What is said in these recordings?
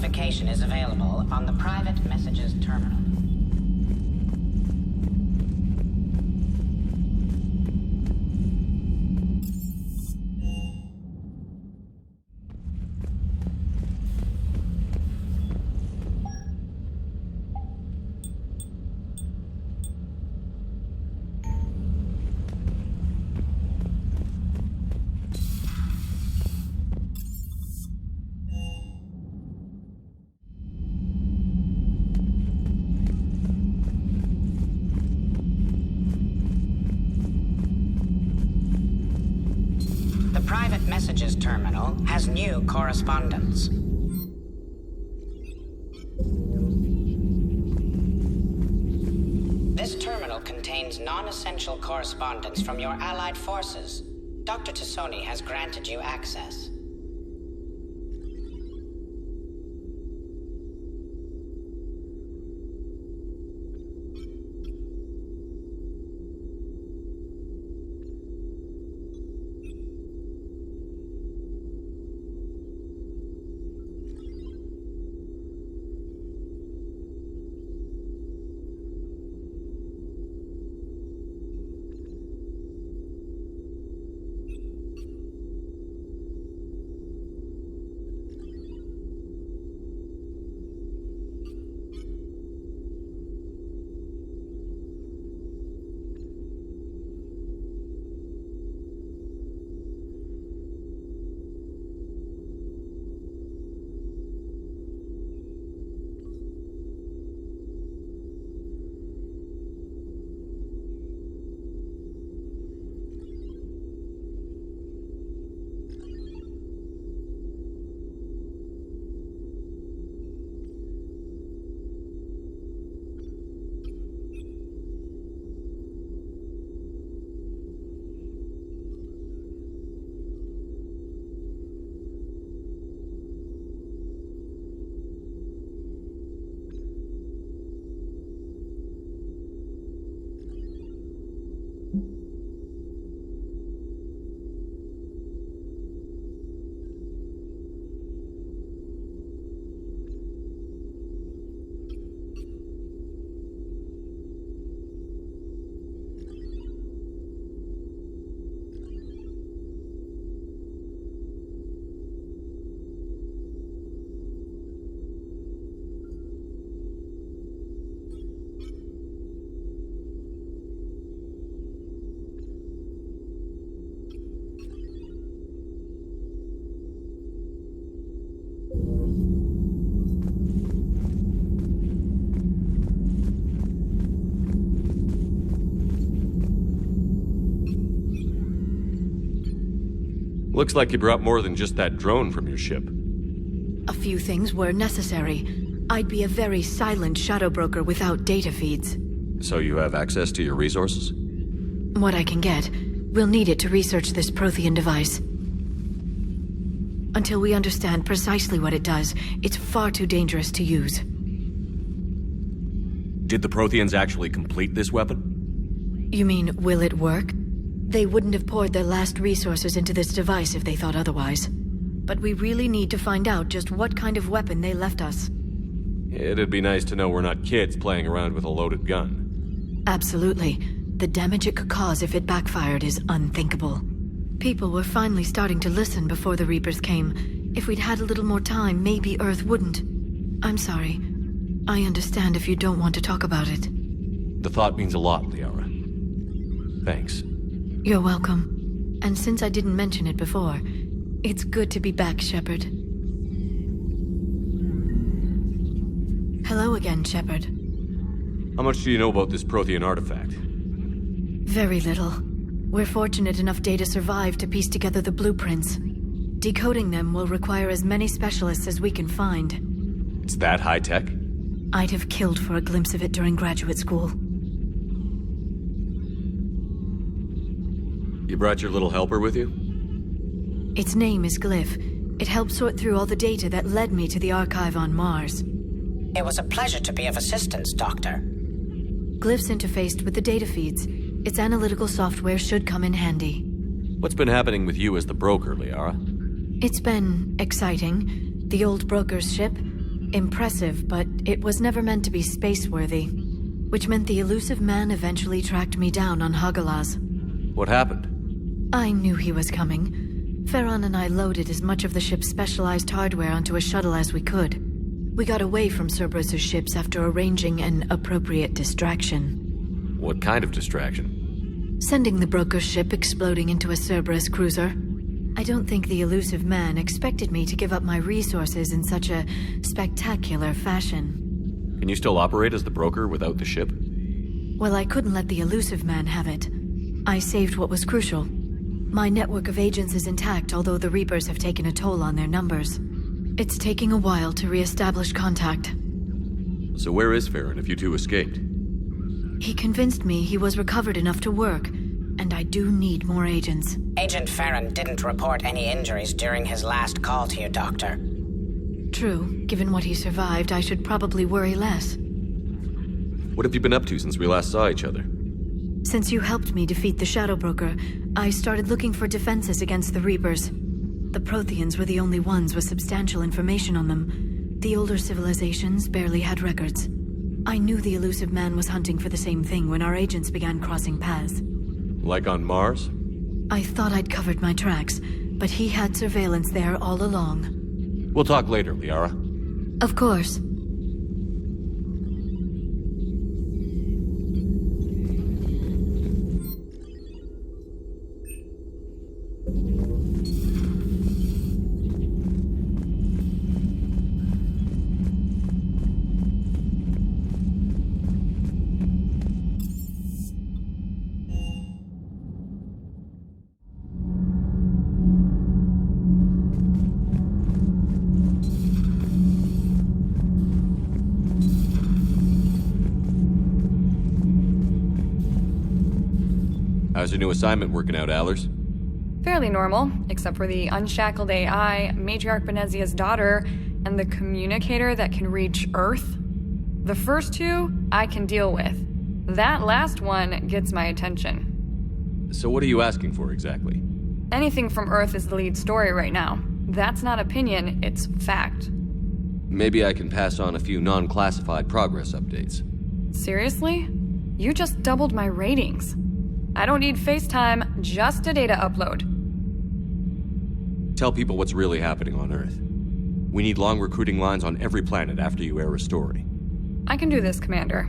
verification is available on the private messages terminal. The private messages terminal has new correspondence. This terminal contains non-essential correspondence from your allied forces. Dr. Tassoni has granted you access. Looks like you brought more than just that drone from your ship. A few things were necessary. I'd be a very silent shadow broker without data feeds. So you have access to your resources? What I can get. We'll need it to research this Prothean device. Until we understand precisely what it does, it's far too dangerous to use. Did the Protheans actually complete this weapon? You mean, will it work? They wouldn't have poured their last resources into this device if they thought otherwise. But we really need to find out just what kind of weapon they left us. It'd be nice to know we're not kids playing around with a loaded gun. Absolutely. The damage it could cause if it backfired is unthinkable. People were finally starting to listen before the Reapers came. If we'd had a little more time, maybe Earth wouldn't. I'm sorry. I understand if you don't want to talk about it. The thought means a lot, Liara. Thanks. You're welcome. And since I didn't mention it before, it's good to be back, Shepard. Hello again, Shepard. How much do you know about this Prothean artifact? Very little. We're fortunate enough Data survived to piece together the blueprints. Decoding them will require as many specialists as we can find. It's that high-tech? I'd have killed for a glimpse of it during graduate school. You brought your little helper with you? Its name is Glyph. It helped sort through all the data that led me to the archive on Mars. It was a pleasure to be of assistance, Doctor. Glyph's interfaced with the data feeds. Its analytical software should come in handy. What's been happening with you as the broker, Liara? It's been exciting. The old broker's ship, Impressive, but it was never meant to be space-worthy. Which meant the elusive man eventually tracked me down on Hagalaz. What happened? I knew he was coming. Farron and I loaded as much of the ship's specialized hardware onto a shuttle as we could. We got away from Cerberus' ships after arranging an appropriate distraction. What kind of distraction? Sending the broker's ship exploding into a Cerberus cruiser. I don't think the elusive man expected me to give up my resources in such a spectacular fashion. Can you still operate as the broker without the ship? Well, I couldn't let the elusive man have it. I saved what was crucial. My network of agents is intact, although the Reapers have taken a toll on their numbers. It's taking a while to re-establish contact. So where is Farron if you two escaped? He convinced me he was recovered enough to work, and I do need more agents. Agent Farron didn't report any injuries during his last call to you, Doctor. True. Given what he survived, I should probably worry less. What have you been up to since we last saw each other? Since you helped me defeat the Shadow Broker, I started looking for defenses against the Reapers. The Protheans were the only ones with substantial information on them. The older civilizations barely had records. I knew the elusive man was hunting for the same thing when our agents began crossing paths. Like on Mars? I thought I'd covered my tracks, but he had surveillance there all along. We'll talk later, Liara. Of course. How's your new assignment working out, Allers? Fairly normal, except for the unshackled AI, Matriarch Benezia's daughter, and the communicator that can reach Earth. The first two, I can deal with. That last one gets my attention. So what are you asking for exactly? Anything from Earth is the lead story right now. That's not opinion, it's fact. Maybe I can pass on a few non-classified progress updates. Seriously? You just doubled my ratings. I don't need FaceTime, just a data upload. Tell people what's really happening on Earth. We need long recruiting lines on every planet after you air a story. I can do this, Commander.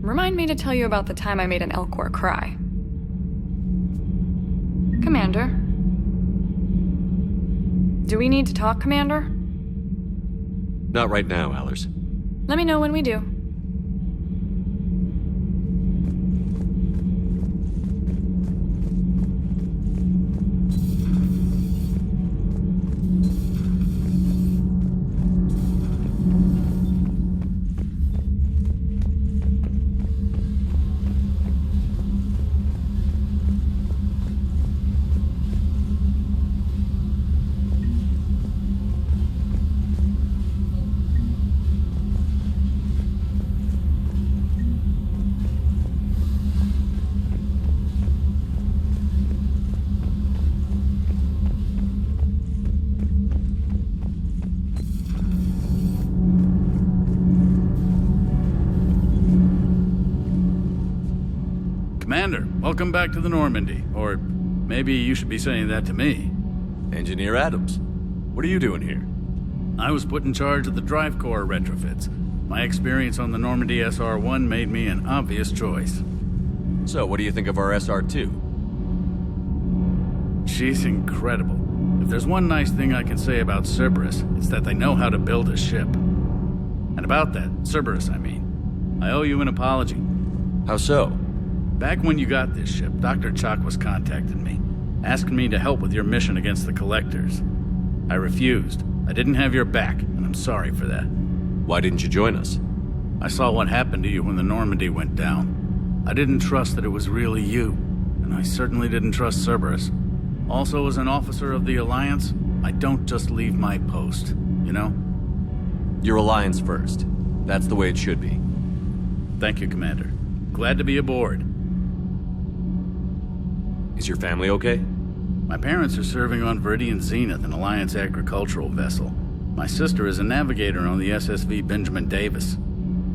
Remind me to tell you about the time I made an Elcor cry. Commander? Do we need to talk, Commander? Not right now, Allers. Let me know when we do. Commander, welcome back to the Normandy. Or maybe you should be saying that to me. Engineer Adams, what are you doing here? I was put in charge of the drive core retrofits. My experience on the Normandy SR-1 made me an obvious choice. So, what do you think of our SR-2? She's incredible. If there's one nice thing I can say about Cerberus, it's that they know how to build a ship. And about that, Cerberus, I mean. I owe you an apology. How so? Back when you got this ship, Dr. Chalk was contacting me, asking me to help with your mission against the Collectors. I refused. I didn't have your back, and I'm sorry for that. Why didn't you join us? I saw what happened to you when the Normandy went down. I didn't trust that it was really you, and I certainly didn't trust Cerberus. Also, as an officer of the Alliance, I don't just leave my post, you know? Your Alliance first. That's the way it should be. Thank you, Commander. Glad to be aboard. Is your family okay? My parents are serving on Viridian Zenith, an Alliance agricultural vessel. My sister is a navigator on the SSV Benjamin Davis.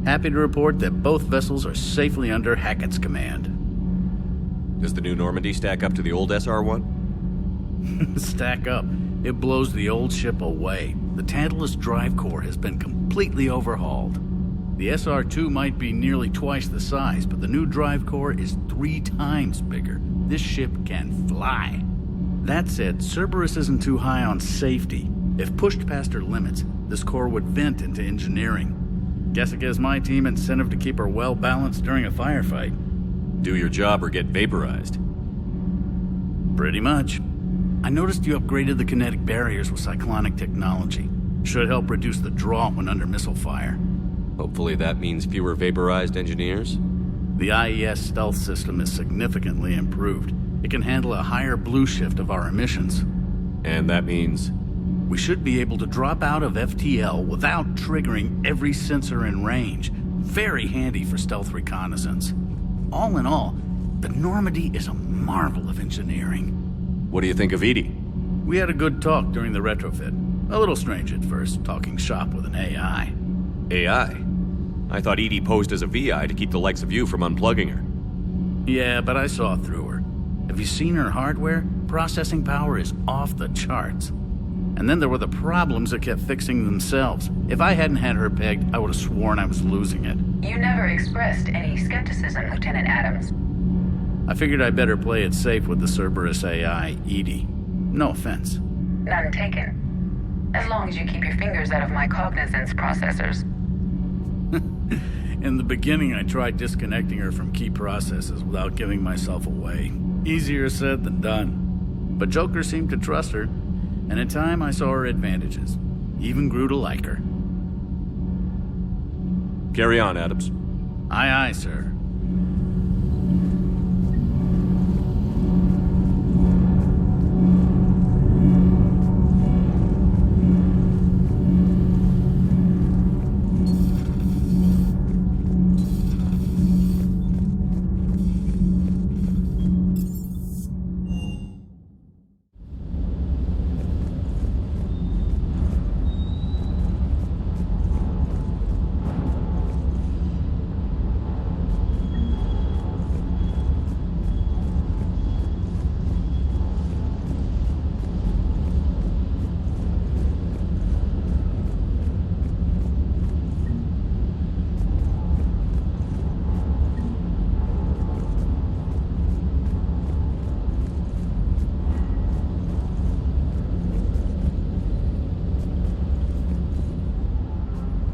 Happy to report that both vessels are safely under Hackett's command. Does the new Normandy stack up to the old SR-1? Stack up. It blows the old ship away. The Tantalus drive core has been completely overhauled. The SR-2 might be nearly twice the size, but the new drive core is 3 times bigger. This ship can fly. That said, Cerberus isn't too high on safety. If pushed past her limits, this core would vent into engineering. Guess it gives my team incentive to keep her well balanced during a firefight. Do your job or get vaporized. Pretty much. I noticed you upgraded the kinetic barriers with cyclonic technology. Should help reduce the draw when under missile fire. Hopefully that means fewer vaporized engineers? The IES stealth system is significantly improved. It can handle a higher blue shift of our emissions. And that means? We should be able to drop out of FTL without triggering every sensor in range. Very handy for stealth reconnaissance. All in all, the Normandy is a marvel of engineering. What do you think of Edie? We had a good talk during the retrofit. A little strange at first, talking shop with an AI. AI? I thought Edie posed as a VI to keep the likes of you from unplugging her. Yeah, but I saw through her. Have you seen her hardware? Processing power is off the charts. And then there were the problems that kept fixing themselves. If I hadn't had her pegged, I would have sworn I was losing it. You never expressed any skepticism, Lieutenant Adams. I figured I'd better play it safe with the Cerberus AI, Edie. No offense. None taken. As long as you keep your fingers out of my cognizance processors. In the beginning, I tried disconnecting her from key processes without giving myself away. Easier said than done. But Joker seemed to trust her, and in time I saw her advantages. Even grew to like her. Carry on, Adams. Aye, aye, sir.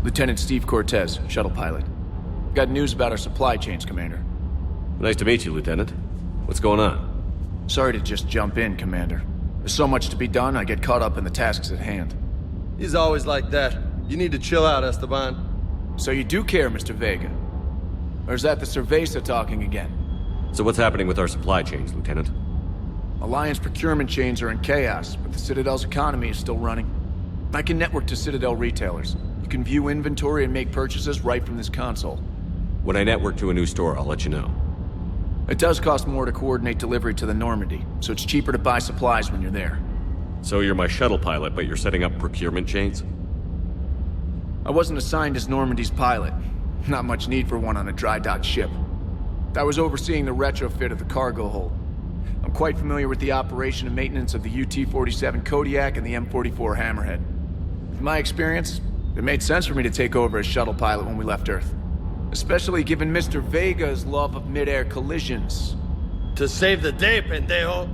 Lieutenant Steve Cortez, shuttle pilot. Got news about our supply chains, Commander. Nice to meet you, Lieutenant. What's going on? Sorry to just jump in, Commander. There's so much to be done, I get caught up in the tasks at hand. He's always like that. You need to chill out, Esteban. So you do care, Mr. Vega? Or is that the Cerveza talking again? So what's happening with our supply chains, Lieutenant? Alliance procurement chains are in chaos, but the Citadel's economy is still running. I can network to Citadel retailers. You can view inventory and make purchases right from this console. When I network to a new store, I'll let you know. It does cost more to coordinate delivery to the Normandy, so it's cheaper to buy supplies when you're there. So you're my shuttle pilot, but you're setting up procurement chains? I wasn't assigned as Normandy's pilot. Not much need for one on a dry dock ship. I was overseeing the retrofit of the cargo hold. I'm quite familiar with the operation and maintenance of the UT-47 Kodiak and the M44 Hammerhead. With my experience, it made sense for me to take over as shuttle pilot when we left Earth. Especially given Mr. Vega's love of mid-air collisions. To save the day, pendejo.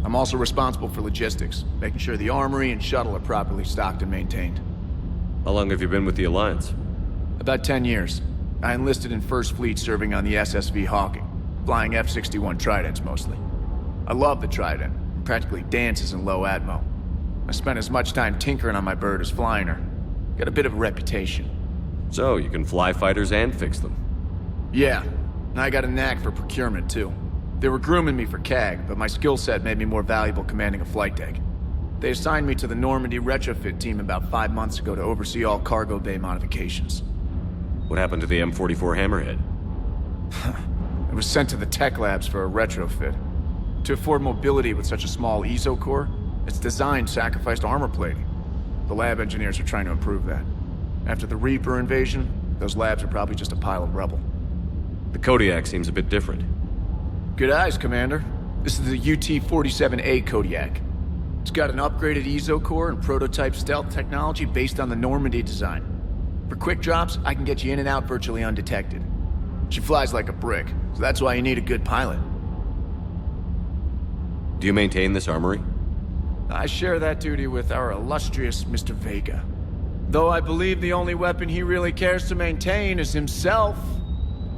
I'm also responsible for logistics, making sure the armory and shuttle are properly stocked and maintained. How long have you been with the Alliance? About 10 years. I enlisted in First Fleet serving on the SSV Hawking, flying F-61 Tridents mostly. I love the Trident, and practically dances in low atmo. I spent as much time tinkering on my bird as flying her. Got a bit of a reputation. So, you can fly fighters and fix them? Yeah, and I got a knack for procurement too. They were grooming me for CAG, but my skill set made me more valuable commanding a flight deck. They assigned me to the Normandy retrofit team about 5 months ago to oversee all cargo bay modifications. What happened to the M44 Hammerhead? It was sent to the tech labs for a retrofit. To afford mobility with such a small ESO core, its design sacrificed armor plating. The lab engineers are trying to improve that. After the Reaper invasion, those labs are probably just a pile of rubble. The Kodiak seems a bit different. Good eyes, Commander. This is the UT-47A Kodiak. It's got an upgraded EZO core and prototype stealth technology based on the Normandy design. For quick drops, I can get you in and out virtually undetected. She flies like a brick, so that's why you need a good pilot. Do you maintain this armory? I share that duty with our illustrious Mr. Vega. Though I believe the only weapon he really cares to maintain is himself.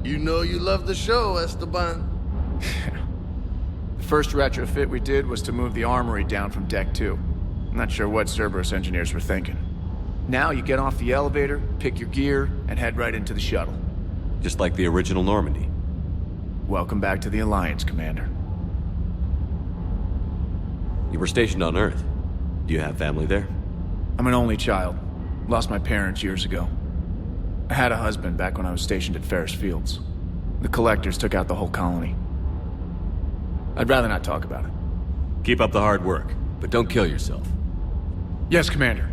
You know you love the show, Esteban. The first retrofit we did was to move the armory down from Deck 2. I'm not sure what Cerberus engineers were thinking. Now you get off the elevator, pick your gear, and head right into the shuttle. Just like the original Normandy. Welcome back to the Alliance, Commander. You were stationed on Earth. Do you have family there? I'm an only child. Lost my parents years ago. I had a husband back when I was stationed at Ferris Fields. The Collectors took out the whole colony. I'd rather not talk about it. Keep up the hard work, but don't kill yourself. Yes, Commander.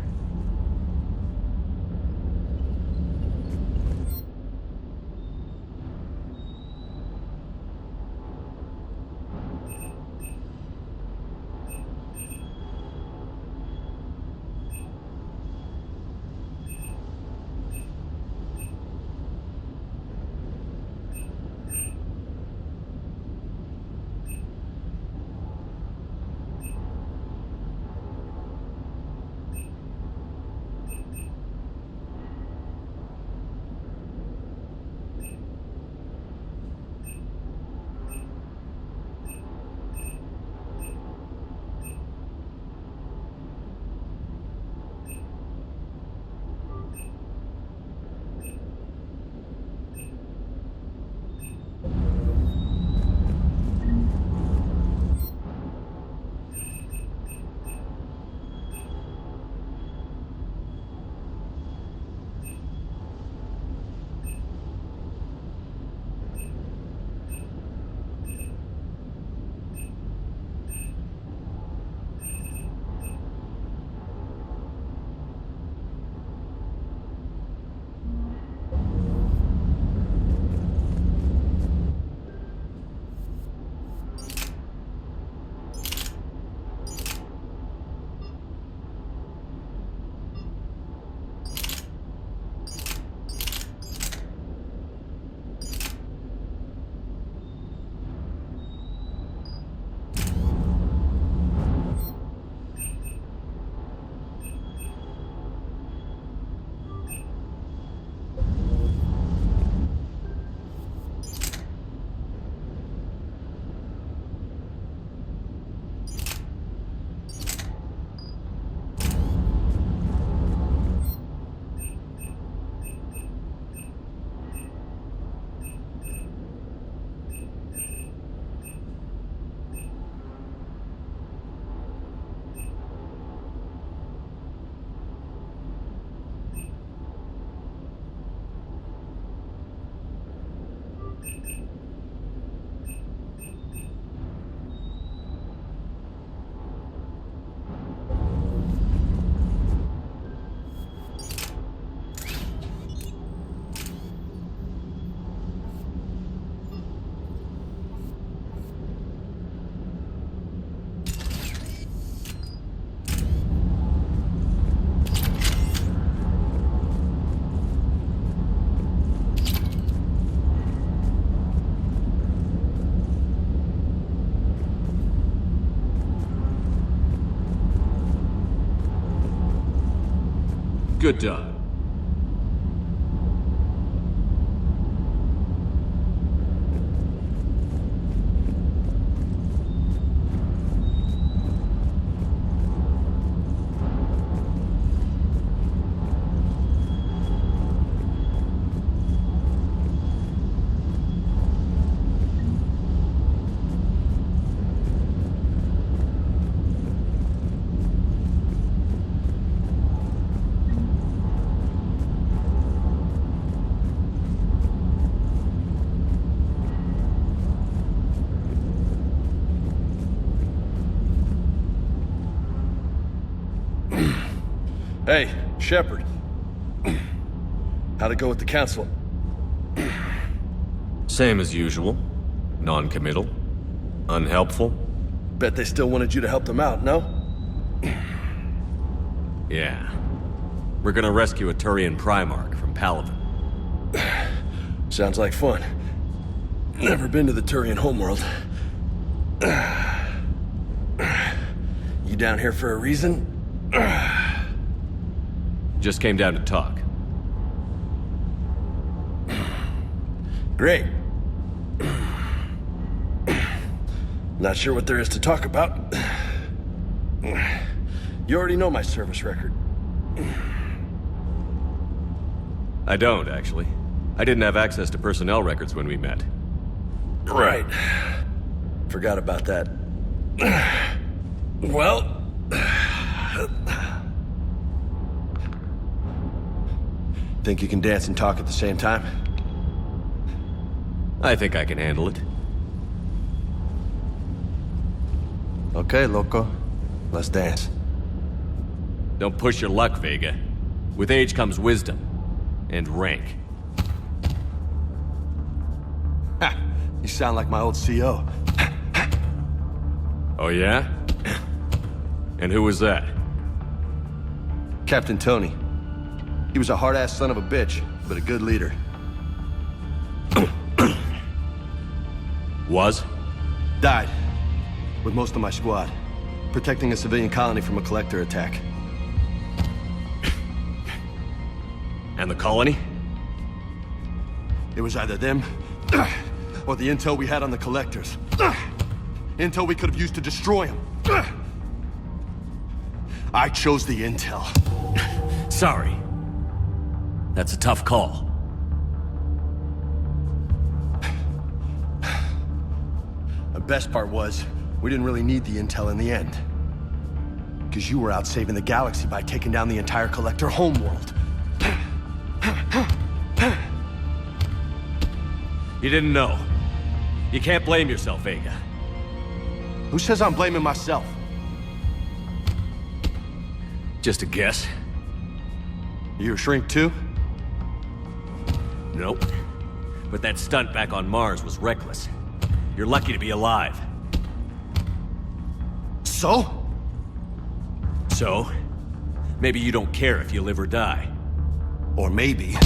Good done. Hey, Shepard. How'd it go with the council? Same as usual. Non-committal. Unhelpful. Bet they still wanted you to help them out, no? Yeah. We're gonna rescue a Turian Primarch from Palaven. Sounds like fun. Never been to the Turian homeworld. You down here for a reason? Just came down to talk. Great. Not sure what there is to talk about. You already know my service record. I don't, actually. I didn't have access to personnel records when we met. Right. Forgot about that. Well... Think you can dance and talk at the same time? I think I can handle it. Okay, loco. Let's dance. Don't push your luck, Vega. With age comes wisdom. And rank. Ha! You sound like my old CO. Oh yeah? And who was that? Captain Tony. He was a hard-ass son of a bitch, but a good leader. Was? Died. With most of my squad. Protecting a civilian colony from a collector attack. And the colony? It was either them, or the intel we had on the collectors. Intel we could have used to destroy them. I chose the intel. Sorry. That's a tough call. The best part was, we didn't really need the intel in the end. Because you were out saving the galaxy by taking down the entire collector homeworld. You didn't know. You can't blame yourself, Vega. Who says I'm blaming myself? Just a guess. You a shrink too? Nope. But that stunt back on Mars was reckless. You're lucky to be alive. So? So? Maybe you don't care if you live or die. Or maybe...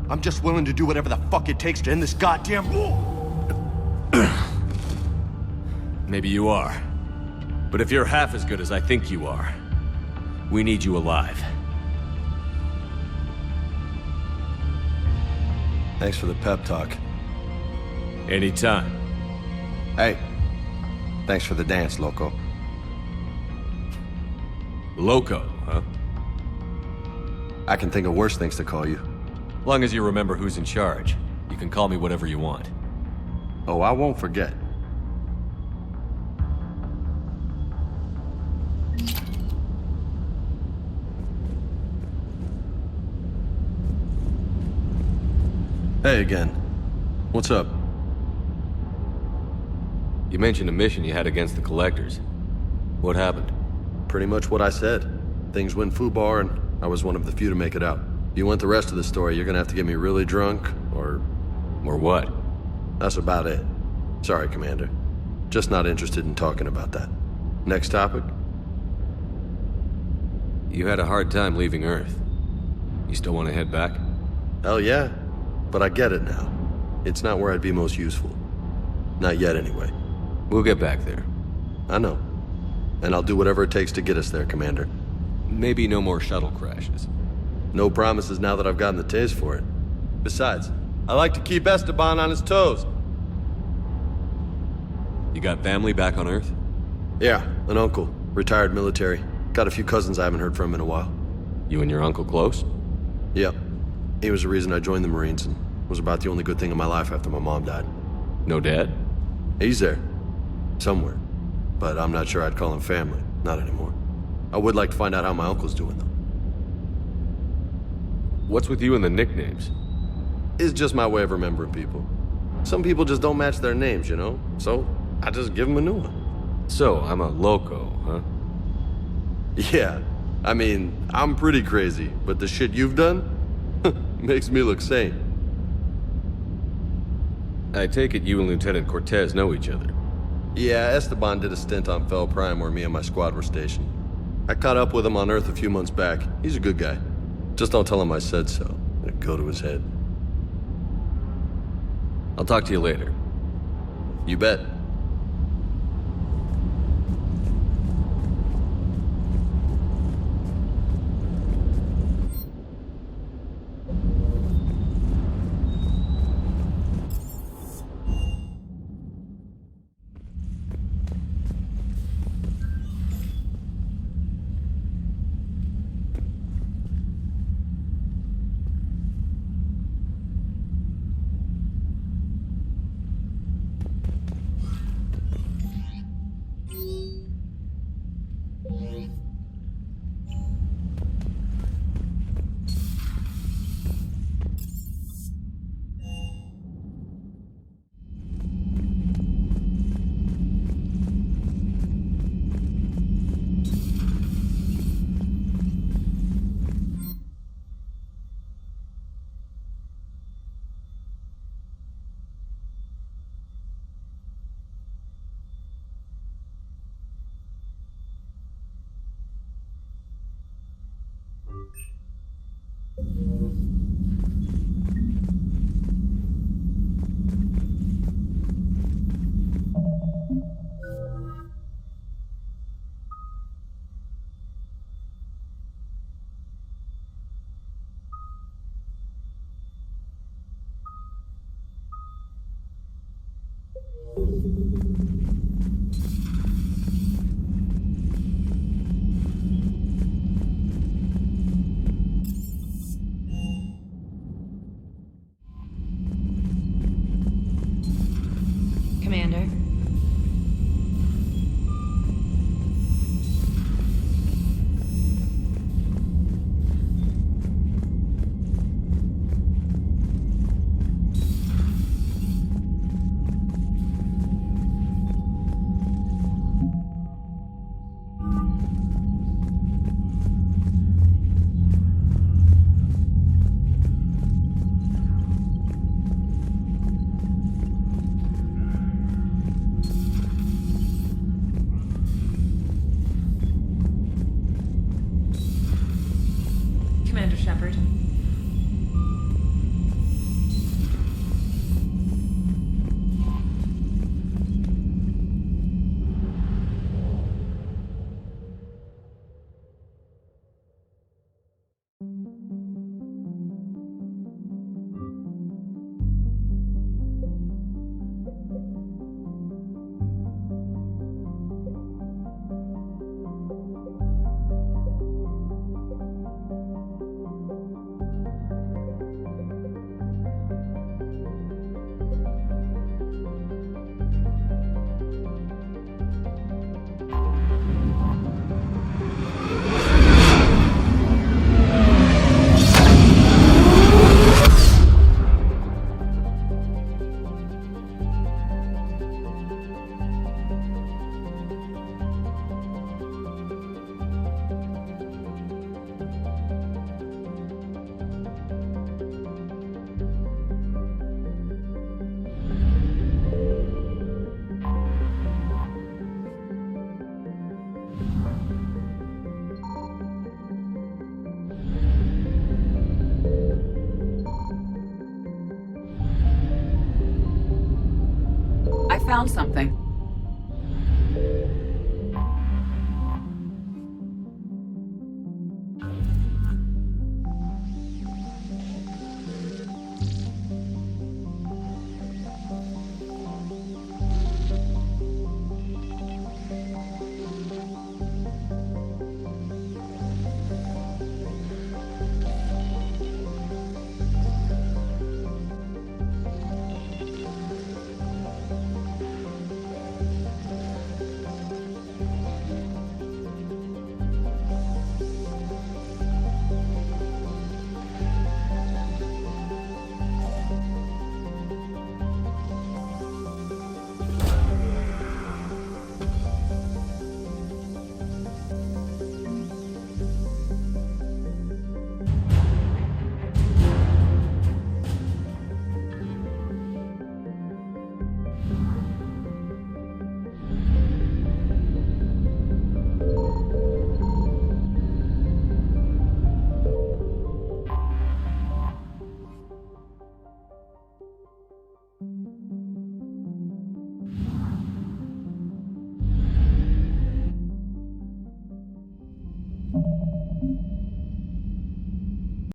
I'm just willing to do whatever the fuck it takes to end this goddamn war! Maybe you are. But if you're half as good as I think you are, we need you alive. Thanks for the pep talk. Anytime. Hey, thanks for the dance, loco. Loco, huh? I can think of worse things to call you. Long as you remember who's in charge, you can call me whatever you want. Oh, I won't forget. Hey again. What's up? You mentioned a mission you had against the Collectors. What happened? Pretty much what I said. Things went foobar, and I was one of the few to make it out. If you want the rest of the story, you're gonna have to get me really drunk, or... Or what? That's about it. Sorry, Commander. Just not interested in talking about that. Next topic? You had a hard time leaving Earth. You still want to head back? Hell yeah. But I get it now. It's not where I'd be most useful. Not yet, anyway. We'll get back there. I know. And I'll do whatever it takes to get us there, Commander. Maybe no more shuttle crashes. No promises now that I've gotten the taste for it. Besides, I like to keep Esteban on his toes. You got family back on Earth? Yeah, an uncle. Retired military. Got a few cousins I haven't heard from in a while. You and your uncle close? Yep. He was the reason I joined the Marines and was about the only good thing in my life after my mom died. No dad? He's there. Somewhere. But I'm not sure I'd call him family. Not anymore. I would like to find out how my uncle's doing, though. What's with you and the nicknames? It's just my way of remembering people. Some people just don't match their names, you know? So, I just give them a new one. So, I'm a loco, huh? Yeah, I mean, I'm pretty crazy, but the shit you've done makes me look sane. I take it you and Lieutenant Cortez know each other. Yeah, Esteban did a stint on Fel Prime where me and my squad were stationed. I caught up with him on Earth a few months back. He's a good guy. Just don't tell him I said so. It'll go to his head. I'll talk to you later. You bet. Commander. Commander Shepard. I found something.